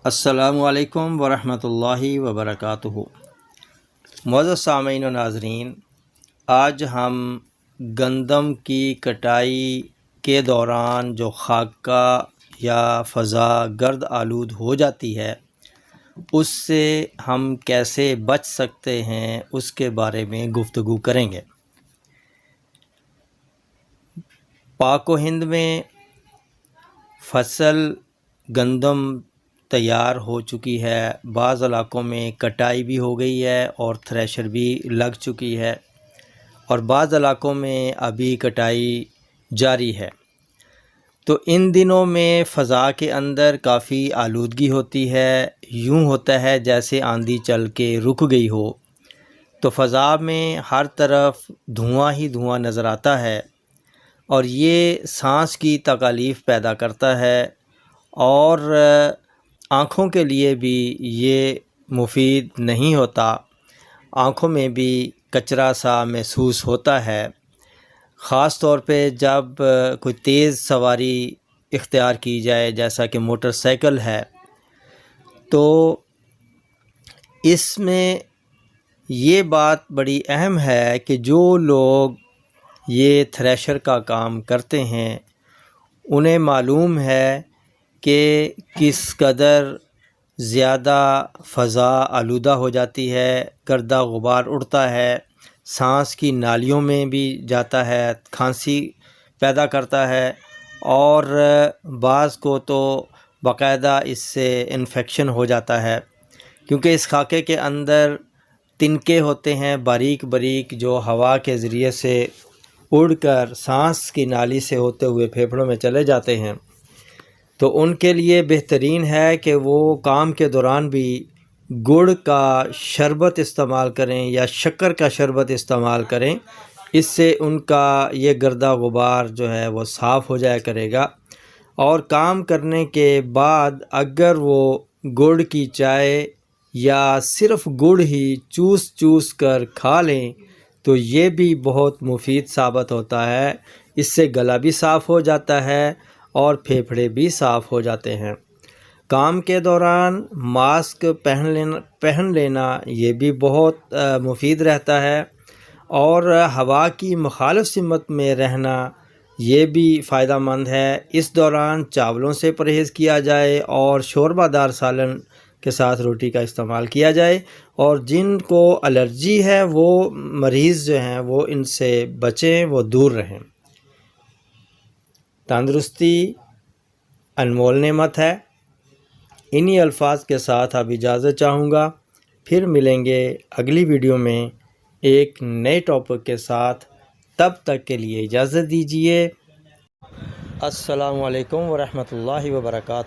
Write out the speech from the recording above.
السلام علیکم ورحمۃ اللہ وبرکاتہ۔ معزز سامعین و ناظرین، آج ہم گندم کی کٹائی کے دوران جو خاکہ یا فضا گرد آلود ہو جاتی ہے اس سے ہم کیسے بچ سکتے ہیں اس کے بارے میں گفتگو کریں گے۔ پاک و ہند میں فصل گندم تیار ہو چکی ہے، بعض علاقوں میں کٹائی بھی ہو گئی ہے اور تھریشر بھی لگ چکی ہے، اور بعض علاقوں میں ابھی کٹائی جاری ہے۔ تو ان دنوں میں فضا کے اندر کافی آلودگی ہوتی ہے، یوں ہوتا ہے جیسے آندھی چل کے رک گئی ہو۔ تو فضا میں ہر طرف دھواں ہی دھواں نظر آتا ہے، اور یہ سانس کی تکالیف پیدا کرتا ہے، اور آنکھوں کے لیے بھی یہ مفید نہیں ہوتا۔ آنکھوں میں بھی کچرا سا محسوس ہوتا ہے، خاص طور پہ جب کوئی تیز سواری اختیار کی جائے جیسا کہ موٹر سائیکل ہے۔ تو اس میں یہ بات بڑی اہم ہے کہ جو لوگ یہ تھریشر کا کام کرتے ہیں انہیں معلوم ہے کہ کس قدر زیادہ فضا آلودہ ہو جاتی ہے، گردہ غبار اڑتا ہے، سانس کی نالیوں میں بھی جاتا ہے، کھانسی پیدا کرتا ہے، اور بعض کو تو باقاعدہ اس سے انفیکشن ہو جاتا ہے، کیونکہ اس خاکے کے اندر تنکے ہوتے ہیں باریک باریک جو ہوا کے ذریعے سے اڑ کر سانس کی نالی سے ہوتے ہوئے پھیپھڑوں میں چلے جاتے ہیں۔ تو ان کے لیے بہترین ہے کہ وہ کام کے دوران بھی گڑ کا شربت استعمال کریں یا شکر کا شربت استعمال کریں، اس سے ان کا یہ گردہ غبار جو ہے وہ صاف ہو جایا کرے گا۔ اور کام کرنے کے بعد اگر وہ گڑ کی چائے یا صرف گڑ ہی چوس چوس کر کھا لیں تو یہ بھی بہت مفید ثابت ہوتا ہے، اس سے گلا بھی صاف ہو جاتا ہے اور پھیپھڑے بھی صاف ہو جاتے ہیں۔ کام کے دوران ماسک پہن لینا یہ بھی بہت مفید رہتا ہے، اور ہوا کی مخالف سمت میں رہنا یہ بھی فائدہ مند ہے۔ اس دوران چاولوں سے پرہیز کیا جائے اور شوربہ دار سالن کے ساتھ روٹی کا استعمال کیا جائے، اور جن کو الرجی ہے وہ مریض جو ہیں وہ ان سے بچیں، وہ دور رہیں۔ تندرستی انمول نعمت ہے۔ انہی الفاظ کے ساتھ اب اجازت چاہوں گا، پھر ملیں گے اگلی ویڈیو میں ایک نئے ٹاپک کے ساتھ، تب تک کے لیے اجازت دیجیے۔ السلام علیکم ورحمۃ اللہ وبرکاتہ۔